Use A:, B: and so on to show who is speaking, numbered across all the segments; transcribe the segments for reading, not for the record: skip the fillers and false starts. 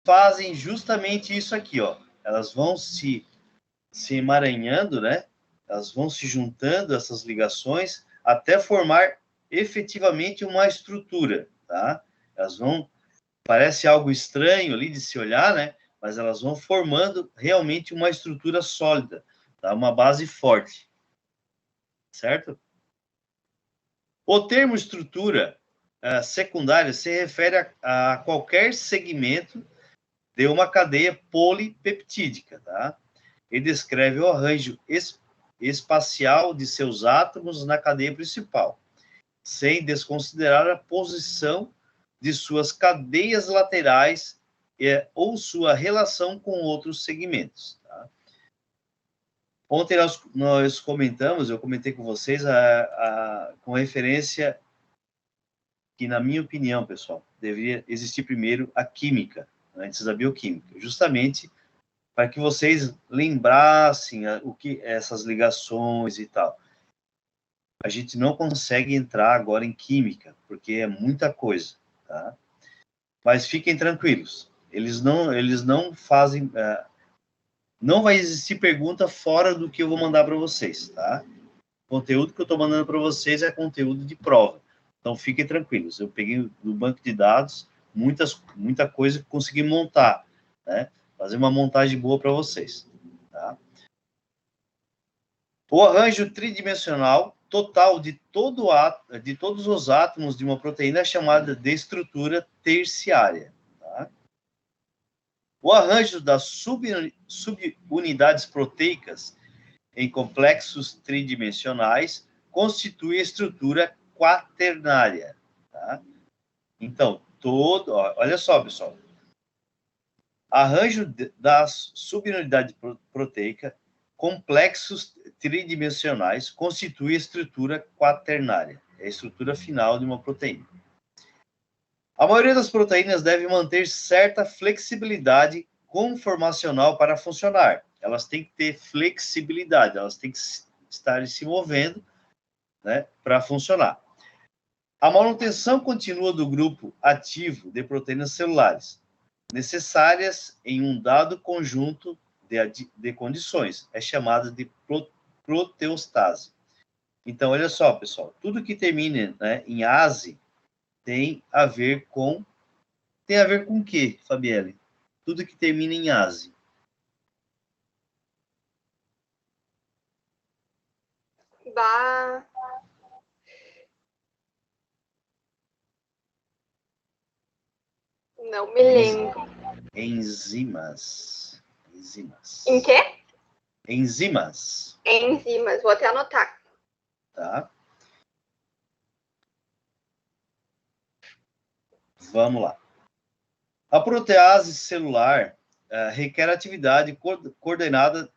A: fazem justamente isso aqui, ó. Elas vão se emaranhando, né? Elas vão se juntando, essas ligações, até formar efetivamente uma estrutura, tá? Elas vão, parece algo estranho ali de se olhar, né? Mas elas vão formando realmente uma estrutura sólida, tá? Uma base forte, certo? O termo estrutura secundária se refere a qualquer segmento de uma cadeia polipeptídica, tá? E descreve o arranjo espacial de seus átomos na cadeia principal, sem desconsiderar a posição de suas cadeias laterais ou sua relação com outros segmentos. Tá? Ontem nós comentamos, eu comentei com vocês com referência que, na minha opinião, pessoal, deveria existir primeiro a química, antes da bioquímica, justamente para que vocês lembrassem o que essas ligações e tal. A gente não consegue entrar agora em química, porque é muita coisa, tá? Mas fiquem tranquilos, eles não fazem, não vai existir pergunta fora do que eu vou mandar para vocês, tá? O conteúdo que eu estou mandando para vocês é conteúdo de prova, então fiquem tranquilos. Eu peguei do banco de dados muita coisa que consegui montar, né? Fazer uma montagem boa para vocês, tá? O arranjo tridimensional total de todos os átomos de uma proteína é chamada de estrutura terciária. Tá? O arranjo das subunidades proteicas em complexos tridimensionais constitui a estrutura quaternária. Tá? Então, olha só, pessoal. Arranjo das subunidades proteicas complexos tridimensionais constitui a estrutura quaternária, é a estrutura final de uma proteína. A maioria das proteínas deve manter certa flexibilidade conformacional para funcionar. Elas têm que ter flexibilidade, elas têm que estar se movendo, né, para funcionar. A manutenção contínua do grupo ativo de proteínas celulares, necessárias em um dado conjunto de condições, é chamada de proteostase. Então, olha só, pessoal, tudo que termina, né, em ase tem a ver com o quê, Fabielle? Tudo que termina em ase.
B: Não me lembro.
A: Enzimas.
B: Em quê?
A: Enzimas.
B: Enzimas, vou até anotar.
A: Tá? Vamos lá. A protease celular requer atividade coordenada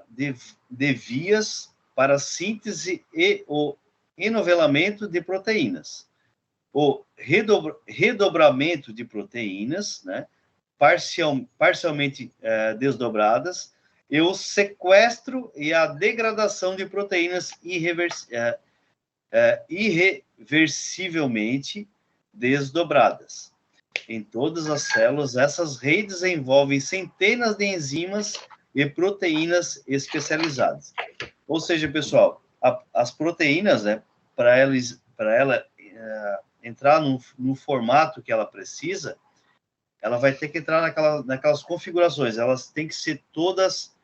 A: de vias para síntese e o enovelamento de proteínas. O redobramento de proteínas, né, parcialmente desdobradas, e o sequestro e a degradação de proteínas irreversivelmente desdobradas. Em todas as células, essas redes envolvem centenas de enzimas e proteínas especializadas. Ou seja, pessoal, as proteínas, né, para ela entrar no formato que ela precisa, ela vai ter que entrar naquelas configurações. Elas têm que ser todas...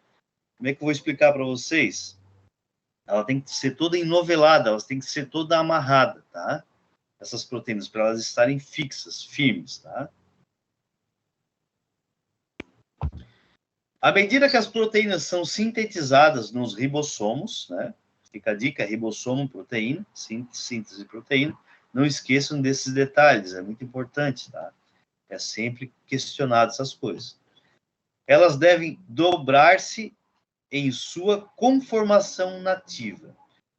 A: Como é que eu vou explicar para vocês? Ela tem que ser toda enovelada, elas têm que ser toda amarrada, tá? Essas proteínas, para elas estarem fixas, firmes, tá? À medida que as proteínas são sintetizadas nos ribossomos, né? Fica a dica, ribossomo, proteína, síntese de proteína. Não esqueçam desses detalhes, é muito importante, tá? É sempre questionado essas coisas. Elas devem dobrar-se em sua conformação nativa.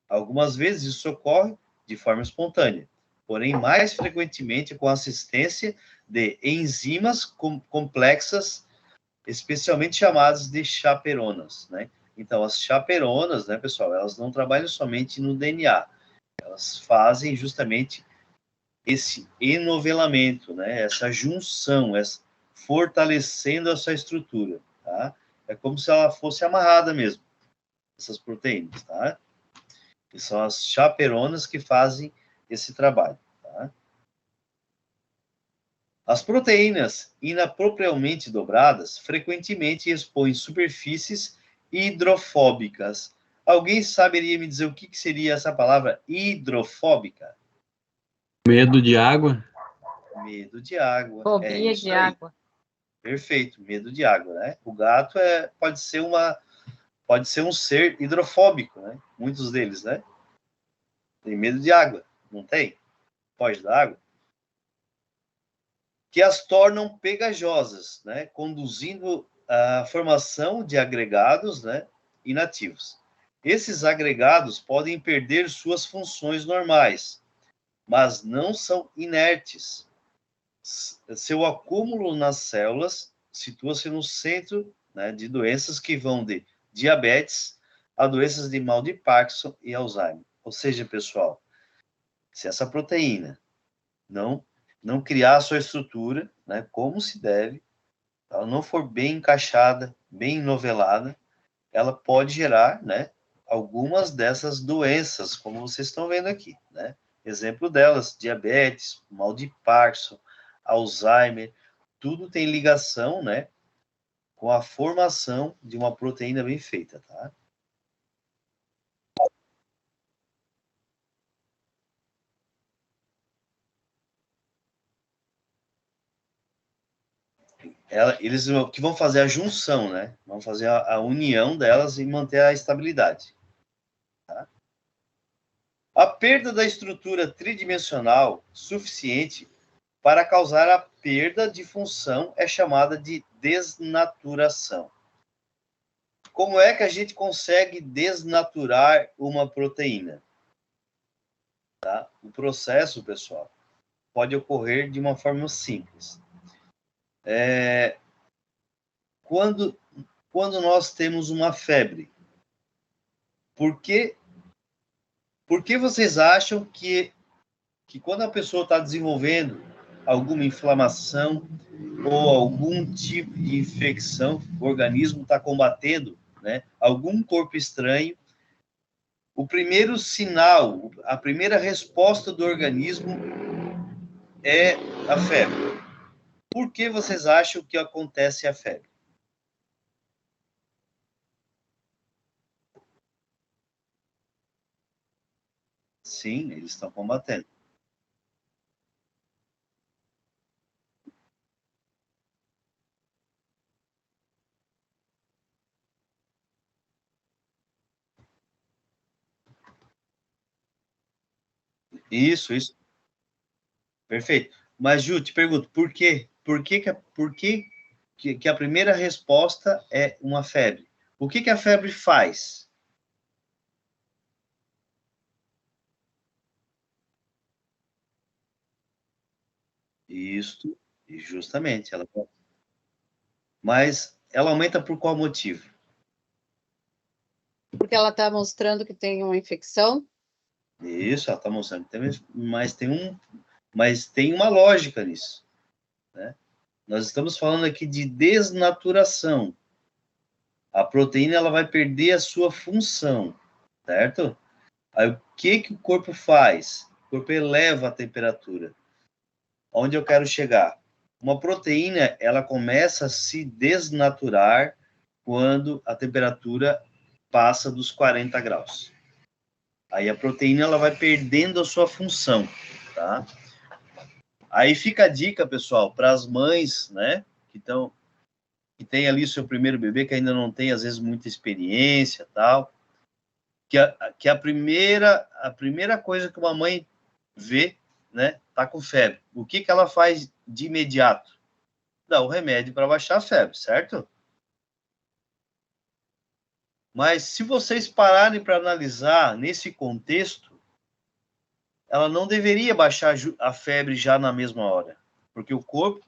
A: Algumas vezes isso ocorre de forma espontânea, porém mais frequentemente com assistência de enzimas complexas, especialmente chamadas de chaperonas, né? Então, as chaperonas, né, pessoal, elas não trabalham somente no DNA, elas fazem justamente esse enovelamento, né, essa junção, fortalecendo a sua estrutura, tá? É como se ela fosse amarrada mesmo, essas proteínas, tá? Que são as chaperonas que fazem esse trabalho, tá? As proteínas inapropriadamente dobradas frequentemente expõem superfícies hidrofóbicas. Alguém saberia me dizer o que seria essa palavra hidrofóbica?
C: Medo de água?
A: Medo de água.
D: Fobia de água.
A: Perfeito, medo de água, né? O gato pode ser um ser hidrofóbico, né? Muitos deles, né? Tem medo de água, não tem? Pode dar água. Que as tornam pegajosas, né? Conduzindo à formação de agregados, né? Inativos. Esses agregados podem perder suas funções normais, mas não são inertes. Seu acúmulo nas células situa-se no centro, né, de doenças que vão de diabetes a doenças de mal de Parkinson e Alzheimer. Ou seja, pessoal, se essa proteína não criar a sua estrutura, né, como se deve, ela não for bem encaixada, bem novelada, ela pode gerar, né, algumas dessas doenças, como vocês estão vendo aqui, né? Exemplo delas, diabetes, mal de Parkinson, Alzheimer, tudo tem ligação, né, com a formação de uma proteína bem feita, tá? Eles que vão fazer a junção, né? Vão fazer a união delas e manter a estabilidade. Tá? A perda da estrutura tridimensional suficiente para causar a perda de função é chamada de desnaturação. Como é que a gente consegue desnaturar uma proteína? Tá? O processo, pessoal, pode ocorrer de uma forma simples. Quando nós temos uma febre, por que vocês acham que quando a pessoa está desenvolvendo alguma inflamação ou algum tipo de infecção, o organismo está combatendo, né, algum corpo estranho, o primeiro sinal, a primeira resposta do organismo é a febre. Por que vocês acham que acontece a febre? Sim, eles estão combatendo. Isso. Perfeito. Mas, Ju, te pergunto, por quê? Por que a primeira resposta é uma febre? O que a febre faz? Isso, justamente. Mas ela aumenta por qual motivo?
D: Porque ela está mostrando que tem uma infecção?
A: Isso, ela está mostrando. Mas tem uma lógica nisso, né? Nós estamos falando aqui de desnaturação. A proteína ela vai perder a sua função, certo? Aí o que o corpo faz? O corpo eleva a temperatura. Onde eu quero chegar? Uma proteína, ela começa a se desnaturar quando a temperatura passa dos 40 graus. Aí a proteína ela vai perdendo a sua função, tá? Aí fica a dica, pessoal, para as mães, né, que tem ali o seu primeiro bebê, que ainda não tem, às vezes, muita experiência, tal, que a primeira coisa que uma mãe vê, né, tá com febre. O que ela faz de imediato? Dá o remédio para baixar a febre, certo? Mas se vocês pararem para analisar nesse contexto, ela não deveria baixar a febre já na mesma hora, porque o corpo,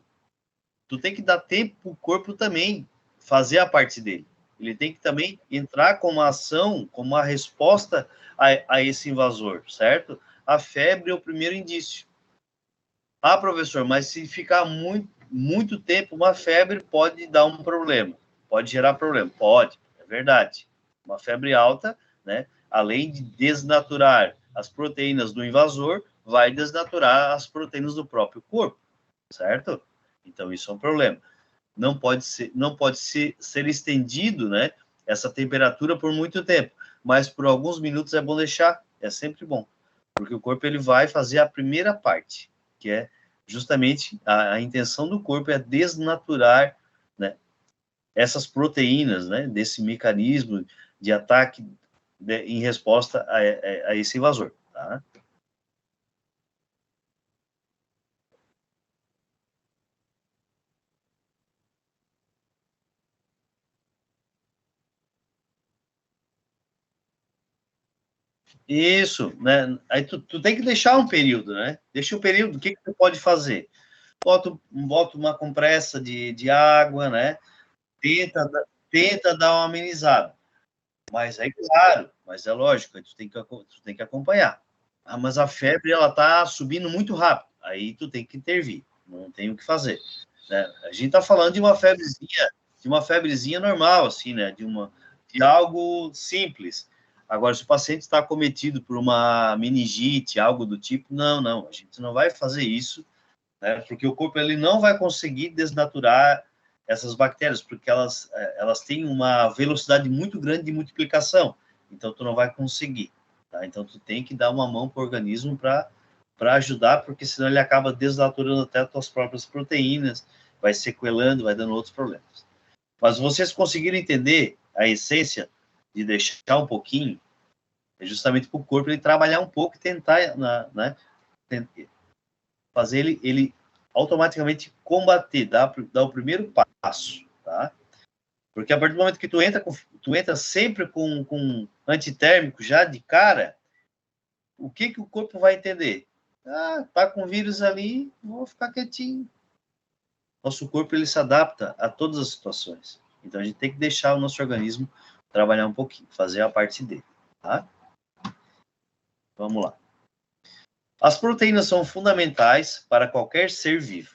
A: tu tem que dar tempo para o corpo também fazer a parte dele. Ele tem que também entrar com uma ação, com uma resposta a esse invasor, certo? A febre é o primeiro indício. Ah, professor, mas se ficar muito muito tempo, uma febre pode dar um problema, pode gerar problema, pode, é verdade. Uma febre alta, né, além de desnaturar as proteínas do invasor, vai desnaturar as proteínas do próprio corpo, certo? Então, isso é um problema. Não pode ser estendido, né, essa temperatura por muito tempo, mas por alguns minutos é bom deixar, é sempre bom, porque o corpo ele vai fazer a primeira parte, que é justamente a intenção do corpo é desnaturar, né, essas proteínas, né, desse mecanismo de ataque em resposta a esse invasor, tá? Isso, né? Aí tu tem que deixar um período, né? Deixa o período, o que tu pode fazer? Bota uma compressa de água, né? Tenta dar uma amenizada. Mas é claro, mas é lógico, tu tem que acompanhar. Ah, mas a febre, ela tá subindo muito rápido. Aí tu tem que intervir. Não tem o que fazer. Né? A gente tá falando de uma febrezinha normal, assim, né? De algo simples. Agora, se o paciente está acometido por uma meningite, algo do tipo, não, a gente não vai fazer isso, né? Porque o corpo ele não vai conseguir desnaturar essas bactérias, porque elas têm uma velocidade muito grande de multiplicação, então tu não vai conseguir, tá? Então tu tem que dar uma mão para o organismo para ajudar, porque senão ele acaba desnaturando até as tuas próprias proteínas, vai sequelando, vai dando outros problemas. Mas vocês conseguiram entender a essência de deixar um pouquinho, é justamente para o corpo ele trabalhar um pouco e tentar, né, fazer ele automaticamente combater, dar o primeiro passo, tá? Porque a partir do momento que tu entra sempre com antitérmico já de cara, o que o corpo vai entender? Ah, tá com vírus ali, vou ficar quietinho. Nosso corpo ele se adapta a todas as situações. Então a gente tem que deixar o nosso organismo trabalhar um pouquinho, fazer a parte dele, tá? Vamos lá. As proteínas são fundamentais para qualquer ser vivo,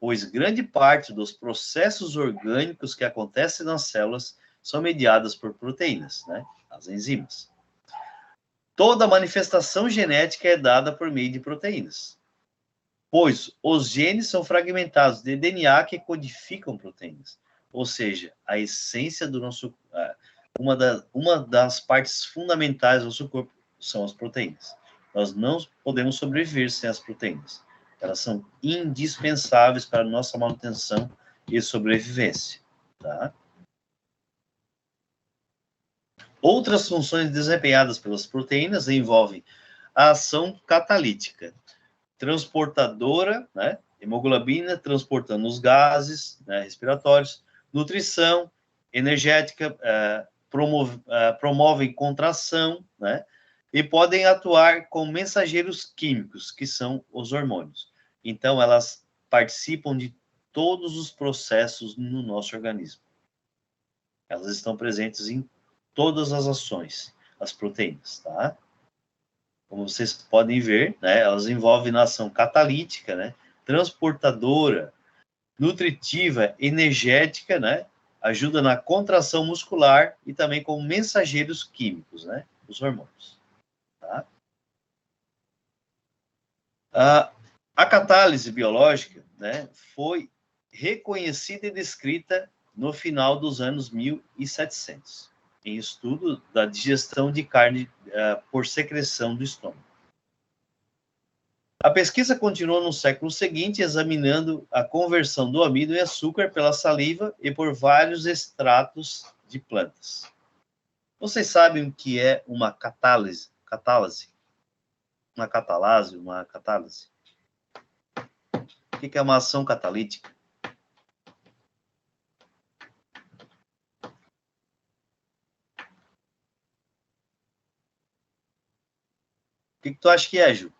A: pois grande parte dos processos orgânicos que acontecem nas células são mediadas por proteínas, né? As enzimas. Toda manifestação genética é dada por meio de proteínas, pois os genes são fragmentados de DNA que codificam proteínas. Ou seja, a essência do nosso... uma das partes fundamentais do nosso corpo são as proteínas. Nós não podemos sobreviver sem as proteínas. Elas são indispensáveis para a nossa manutenção e sobrevivência. Tá? Outras funções desempenhadas pelas proteínas envolvem a ação catalítica, transportadora, né, hemoglobina transportando os gases, né, respiratórios, nutrição, energética, promovem contração, né, e podem atuar como mensageiros químicos, que são os hormônios. Então, elas participam de todos os processos no nosso organismo. Elas estão presentes em todas as ações, as proteínas, tá? Como vocês podem ver, né, elas envolvem na ação catalítica, né, transportadora, nutritiva, energética, né, ajuda na contração muscular e também como mensageiros químicos, né, os hormônios. Tá? A catálise biológica, né, foi reconhecida e descrita no final dos anos 1700, em estudo da digestão de carne por secreção do estômago. A pesquisa continuou no século seguinte, examinando a conversão do amido em açúcar pela saliva e por vários extratos de plantas. Vocês sabem o que é uma catálise? Uma catalase, uma catálise? O que é uma ação catalítica? O que tu acha que é, Ju?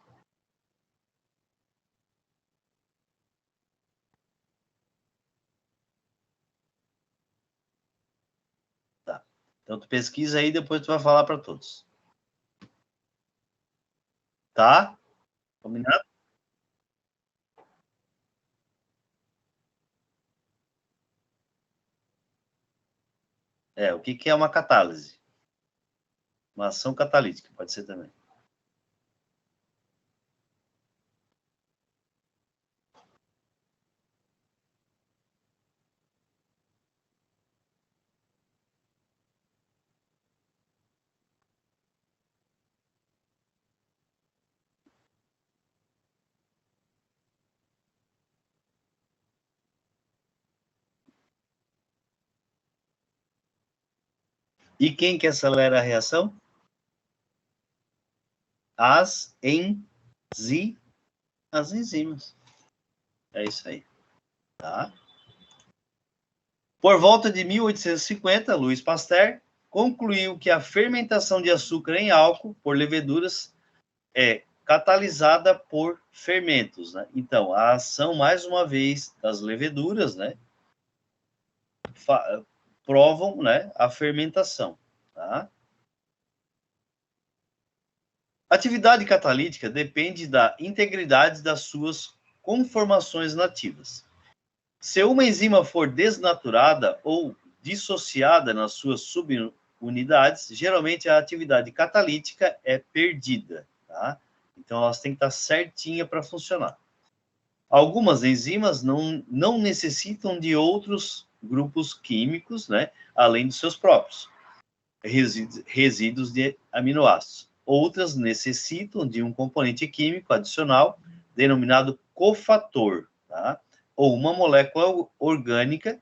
A: Tá. Então tu pesquisa aí, depois tu vai falar para todos. Tá? Combinado? O que que é uma catálise? Uma ação catalítica, pode ser também. E quem que acelera a reação? As enzimas. É isso aí. Tá? Por volta de 1850, Louis Pasteur concluiu que a fermentação de açúcar em álcool por leveduras é catalisada por fermentos, né? Então, a ação, mais uma vez, das leveduras, né, provam, né, a fermentação, tá? A atividade catalítica depende da integridade das suas conformações nativas. Se uma enzima for desnaturada ou dissociada nas suas subunidades, geralmente a atividade catalítica é perdida, tá? Então, elas têm que estar certinha para funcionar. Algumas enzimas não necessitam de outros grupos químicos, né, além dos seus próprios resíduos de aminoácidos. Outras necessitam de um componente químico adicional, denominado cofator, tá? Ou uma molécula orgânica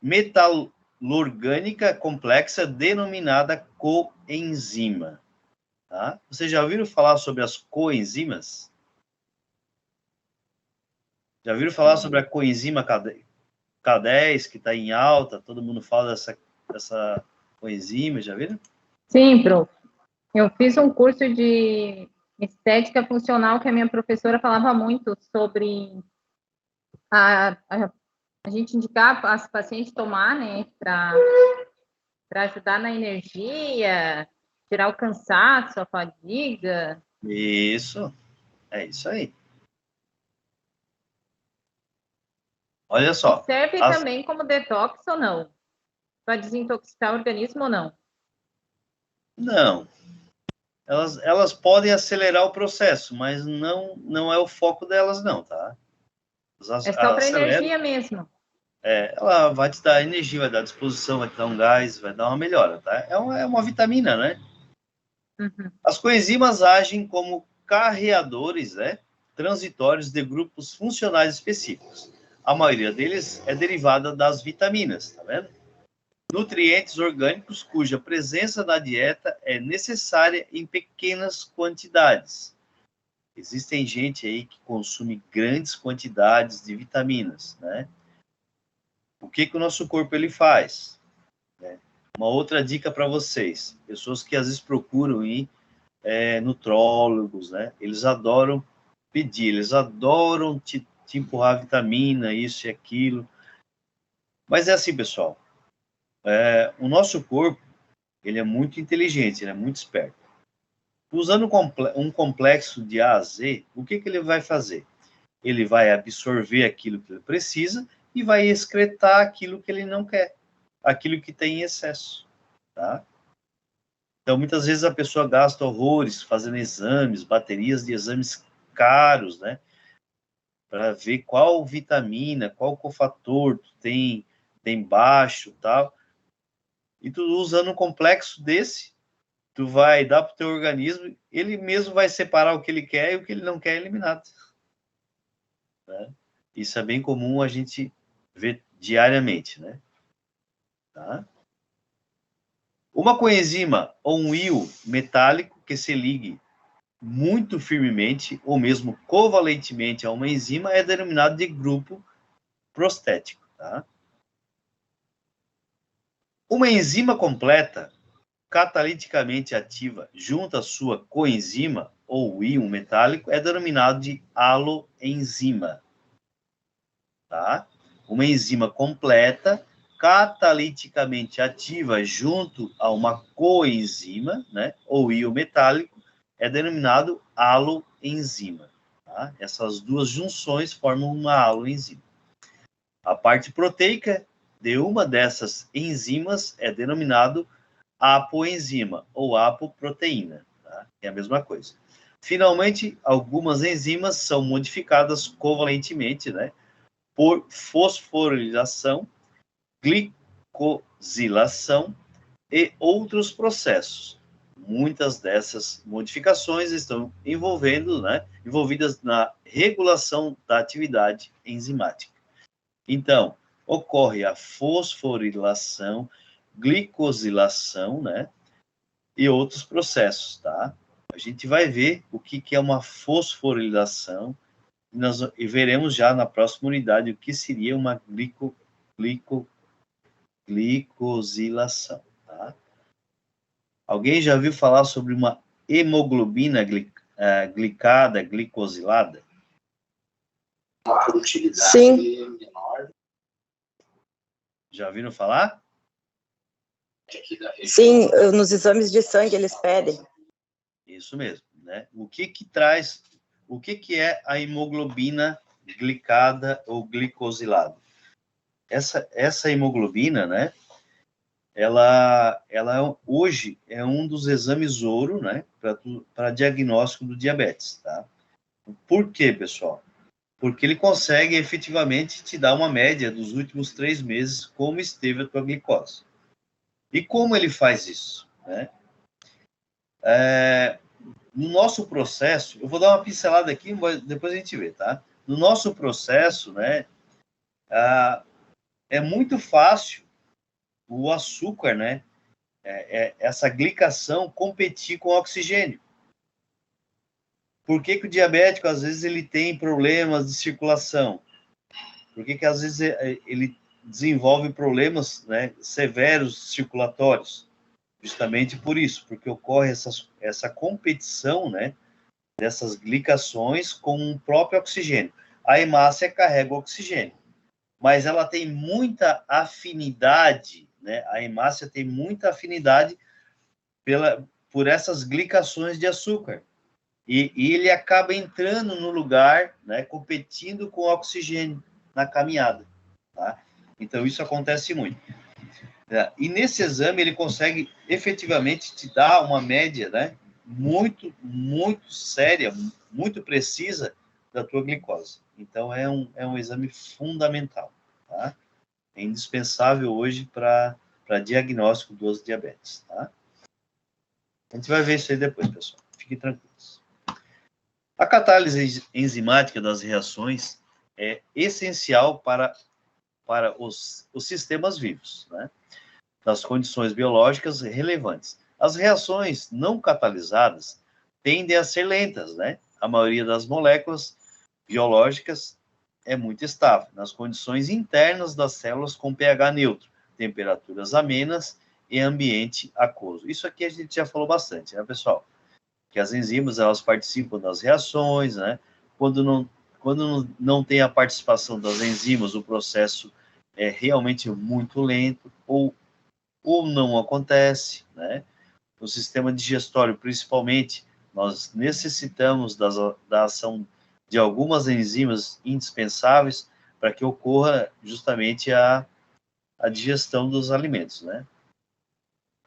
A: metalorgânica complexa, denominada coenzima. Tá? Vocês já ouviram falar sobre as coenzimas? Já ouviram falar sobre a coenzima K10, que está em alta? Todo mundo fala dessa coenzima, já viram?
E: Sim, prof. Eu fiz um curso de estética funcional que a minha professora falava muito sobre a gente indicar as pacientes tomar, né, para ajudar na energia, tirar o cansaço, a fadiga.
A: Isso, é isso aí. Olha só.
E: E serve também como detox ou não? Para desintoxicar o organismo ou não?
A: Não. Elas podem acelerar o processo, mas não é o foco delas, não, tá?
E: É só para energia mesmo.
A: Ela vai te dar energia, vai dar disposição, vai te dar um gás, vai dar uma melhora, tá? É uma vitamina, né?
E: Uhum.
A: As coenzimas agem como carreadores, né, transitórios de grupos funcionais específicos. A maioria deles é derivada das vitaminas, tá vendo? Nutrientes orgânicos cuja presença na dieta é necessária em pequenas quantidades. Existem gente aí que consome grandes quantidades de vitaminas, né? O que o nosso corpo ele faz? Uma outra dica para vocês, pessoas que às vezes procuram ir nutrólogos, né? Eles adoram pedir, eles adoram te empurrar vitamina, isso e aquilo. Mas é assim, pessoal, o nosso corpo, ele é muito inteligente, ele é muito esperto. Usando um complexo de A a Z, o que ele vai fazer? Ele vai absorver aquilo que ele precisa e vai excretar aquilo que ele não quer, aquilo que tem em excesso, tá? Então, muitas vezes a pessoa gasta horrores fazendo exames, baterias de exames caros, né? Para ver qual vitamina, qual cofator tem baixo, tal. E tu usando um complexo desse, tu vai dar para o teu organismo, ele mesmo vai separar o que ele quer e o que ele não quer eliminado. Né? Isso é bem comum a gente ver diariamente, né? Tá? Uma coenzima ou um íon metálico que se ligue muito firmemente ou mesmo covalentemente a uma enzima é denominado de grupo prostético. Tá? Uma enzima completa, cataliticamente ativa junto à sua coenzima ou íon metálico é denominado de haloenzima. Tá? Uma enzima completa, cataliticamente ativa junto a uma coenzima, né, ou íon metálico, é denominado haloenzima. Tá? Essas duas junções formam uma haloenzima. A parte proteica de uma dessas enzimas é denominado apoenzima ou apoproteína, tá? É a mesma coisa. Finalmente, algumas enzimas são modificadas covalentemente, né, por fosforilação, glicosilação e outros processos. Muitas dessas modificações estão envolvidas na regulação da atividade enzimática. Então, ocorre a fosforilação, glicosilação, né, e outros processos, tá? A gente vai ver o que é uma fosforilação e veremos já na próxima unidade o que seria uma glicosilação, tá? Alguém já ouviu falar sobre uma hemoglobina glicada, glicosilada?
F: Sim.
A: Já ouviram falar?
F: Sim, nos exames de sangue eles pedem.
A: Isso mesmo, né? O que é a hemoglobina glicada ou glicosilada? Essa hemoglobina, né? Ela hoje é um dos exames ouro, né? Para diagnóstico do diabetes, tá? Por quê, pessoal? Porque ele consegue efetivamente te dar uma média dos últimos 3 meses como esteve a tua glicose. E como ele faz isso, né? No nosso processo, eu vou dar uma pincelada aqui, depois a gente vê, tá? No nosso processo, né, é muito fácil o açúcar, né, essa glicação competir com o oxigênio. Por que o diabético, às vezes, ele tem problemas de circulação? Por que às vezes, ele desenvolve problemas, né, severos circulatórios? Justamente por isso, porque ocorre essa competição, né, dessas glicações com o próprio oxigênio. A hemácia carrega o oxigênio, mas ela tem muita afinidade, né? A hemácia tem muita afinidade por essas glicações de açúcar. E ele acaba entrando no lugar, né, competindo com o oxigênio na caminhada, tá? Então, isso acontece muito. E nesse exame, ele consegue efetivamente te dar uma média, né, muito, muito séria, muito precisa da tua glicose. Então, é um exame fundamental, tá? É indispensável hoje para diagnóstico dos diabetes, tá? A gente vai ver isso aí depois, pessoal. Fiquem tranquilos. A catálise enzimática das reações é essencial para os sistemas vivos, né? Das condições biológicas relevantes. As reações não catalisadas tendem a ser lentas, né? A maioria das moléculas biológicas é muito estável, nas condições internas das células com pH neutro, temperaturas amenas e ambiente aquoso. Isso aqui a gente já falou bastante, né, pessoal? Que as enzimas, elas participam das reações, né? Quando não tem a participação das enzimas, o processo é realmente muito lento, ou não acontece, né? No sistema digestório, principalmente, nós necessitamos da ação de algumas enzimas indispensáveis para que ocorra justamente a digestão dos alimentos, né?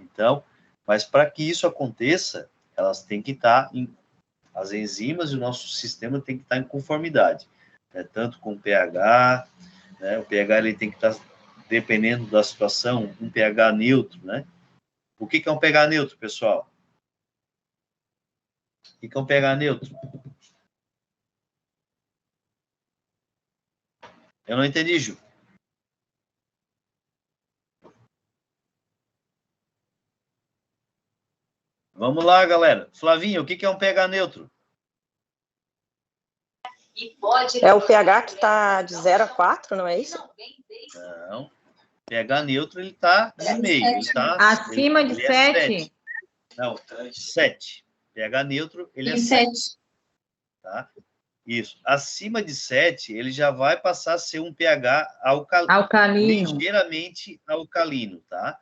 A: Então, mas para que isso aconteça, elas têm que estar as enzimas e o nosso sistema tem que estar em conformidade, né? Tanto com o pH, né? O pH ele tem que estar, dependendo da situação, um pH neutro, né? O que é um pH neutro, pessoal? O que é um pH neutro? Eu não entendi, Ju. Vamos lá, galera. Flavinho, o que é um pH neutro?
F: É o pH que está de 0 a 4, não é isso?
A: Não. pH neutro, ele está no meio. Ele tá,
E: Acima de 7?
A: 7. Não, 7. pH neutro, ele é 7. Tá? Isso. Acima de 7, ele já vai passar a ser um pH
E: Alcalino.
A: ligeiramente alcalino, tá?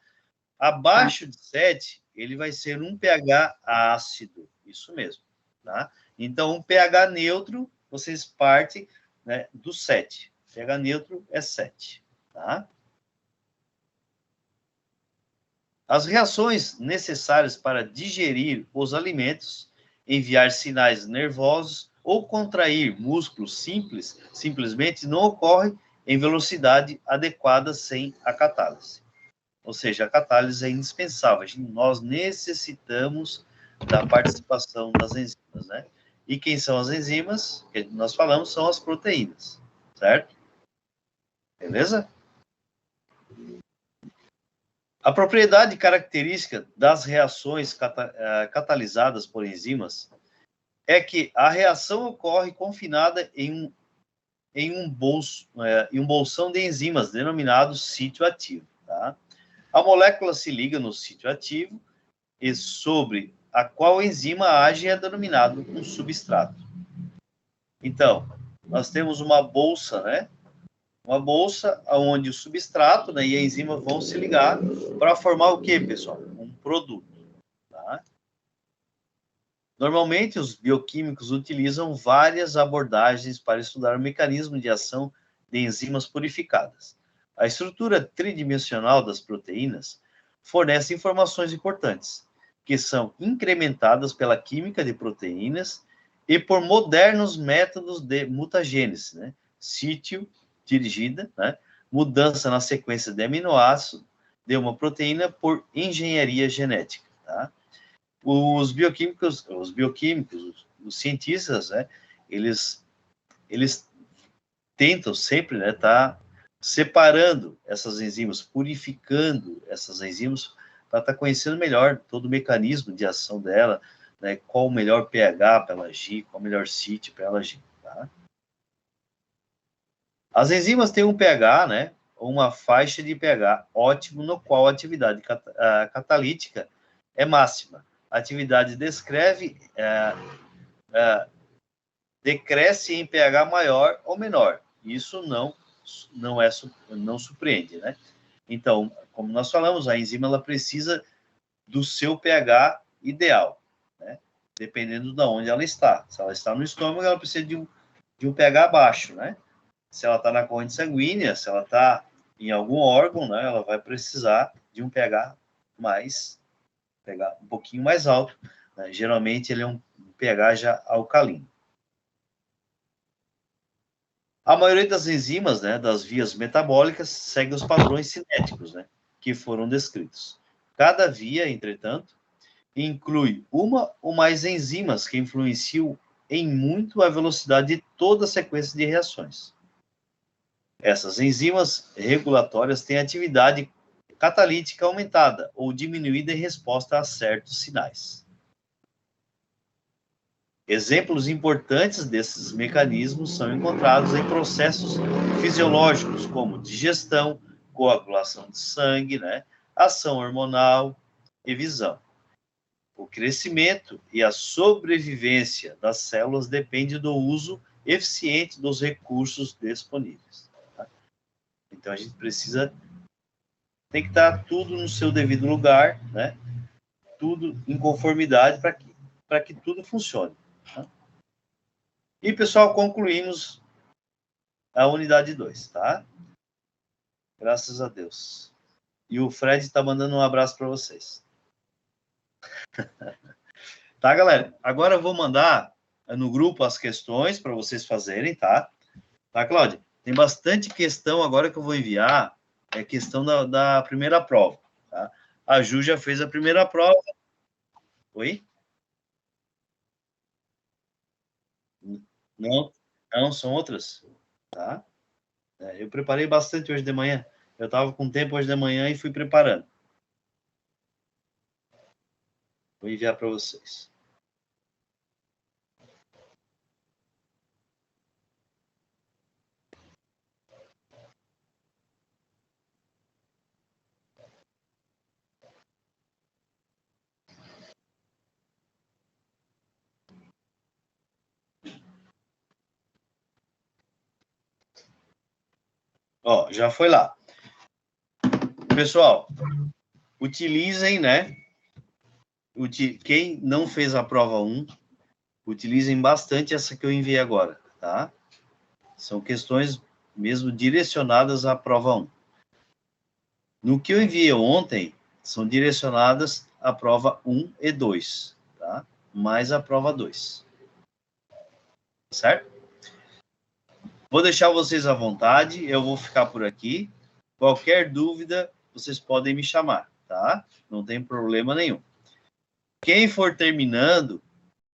A: Abaixo de 7, ele vai ser um pH ácido. Isso mesmo, tá? Então, um pH neutro, vocês partem, né, do 7. pH neutro é 7, tá? As reações necessárias para digerir os alimentos, enviar sinais nervosos ou contrair músculos simplesmente não ocorrem em velocidade adequada sem a catálise. Ou seja, a catálise é indispensável. Nós necessitamos da participação das enzimas, né? E quem são as enzimas? Que nós falamos são as proteínas, certo? Beleza? A propriedade característica das reações catalisadas por enzimas é que a reação ocorre confinada em um bolsão de enzimas denominado sítio ativo. Tá? A molécula se liga no sítio ativo e sobre a qual enzima age é denominado um substrato. Então, nós temos uma bolsa, né? Uma bolsa onde o substrato, né, e a enzima vão se ligar para formar o que, pessoal? Um produto. Tá? Normalmente, os bioquímicos utilizam várias abordagens para estudar o mecanismo de ação de enzimas purificadas. A estrutura tridimensional das proteínas fornece informações importantes, que são incrementadas pela química de proteínas e por modernos métodos de mutagênese, né? Sítio dirigida, né? Mudança na sequência de aminoácidos de uma proteína por engenharia genética. Tá? Os bioquímicos, os cientistas, né? Eles tentam sempre, né, tá separando essas enzimas, purificando essas enzimas para estar conhecendo melhor todo o mecanismo de ação dela, né? Qual o melhor pH para ela agir, qual o melhor sítio para ela agir. Tá? As enzimas têm um pH, né, ou uma faixa de pH ótimo, no qual a atividade catalítica é máxima. A atividade decresce em pH maior ou menor. Isso não surpreende, né? Então, como nós falamos, a enzima ela precisa do seu pH ideal, né? Dependendo de onde ela está. Se ela está no estômago, ela precisa de um pH baixo, né? Se ela está na corrente sanguínea, se ela está em algum órgão, né, ela vai precisar de um pH um pouquinho mais alto. Né? Geralmente, ele é um pH já alcalino. A maioria das enzimas, né, das vias metabólicas, segue os padrões cinéticos, né, que foram descritos. Cada via, entretanto, inclui uma ou mais enzimas que influenciam em muito a velocidade de toda a sequência de reações. Essas enzimas regulatórias têm atividade catalítica aumentada ou diminuída em resposta a certos sinais. Exemplos importantes desses mecanismos são encontrados em processos fisiológicos, como digestão, coagulação de sangue, né, ação hormonal e visão. O crescimento e a sobrevivência das células depende do uso eficiente dos recursos disponíveis. Então, a gente tem que estar tudo no seu devido lugar, né? Tudo em conformidade para que tudo funcione. Tá? E, pessoal, concluímos a unidade 2, tá? Graças a Deus. E o Fred está mandando um abraço para vocês. Tá, galera? Agora eu vou mandar no grupo as questões para vocês fazerem, tá? Tá, Cláudia? Tem bastante questão agora que eu vou enviar, é questão da primeira prova, tá? A Ju já fez a primeira prova. Oi? Não, são outras, tá? Eu preparei bastante hoje de manhã. Eu estava com tempo hoje de manhã e fui preparando. Vou enviar para vocês. Ó, já foi lá. Pessoal, utilizem, né? Quem não fez a prova 1, utilizem bastante essa que eu enviei agora, tá? São questões mesmo direcionadas à prova 1. No que eu enviei ontem, São direcionadas à prova 1 e 2, tá? Mais a prova 2. Certo? Vou deixar vocês à vontade, eu vou ficar por aqui. Qualquer dúvida, vocês podem me chamar, tá? Não tem problema nenhum. Quem for terminando,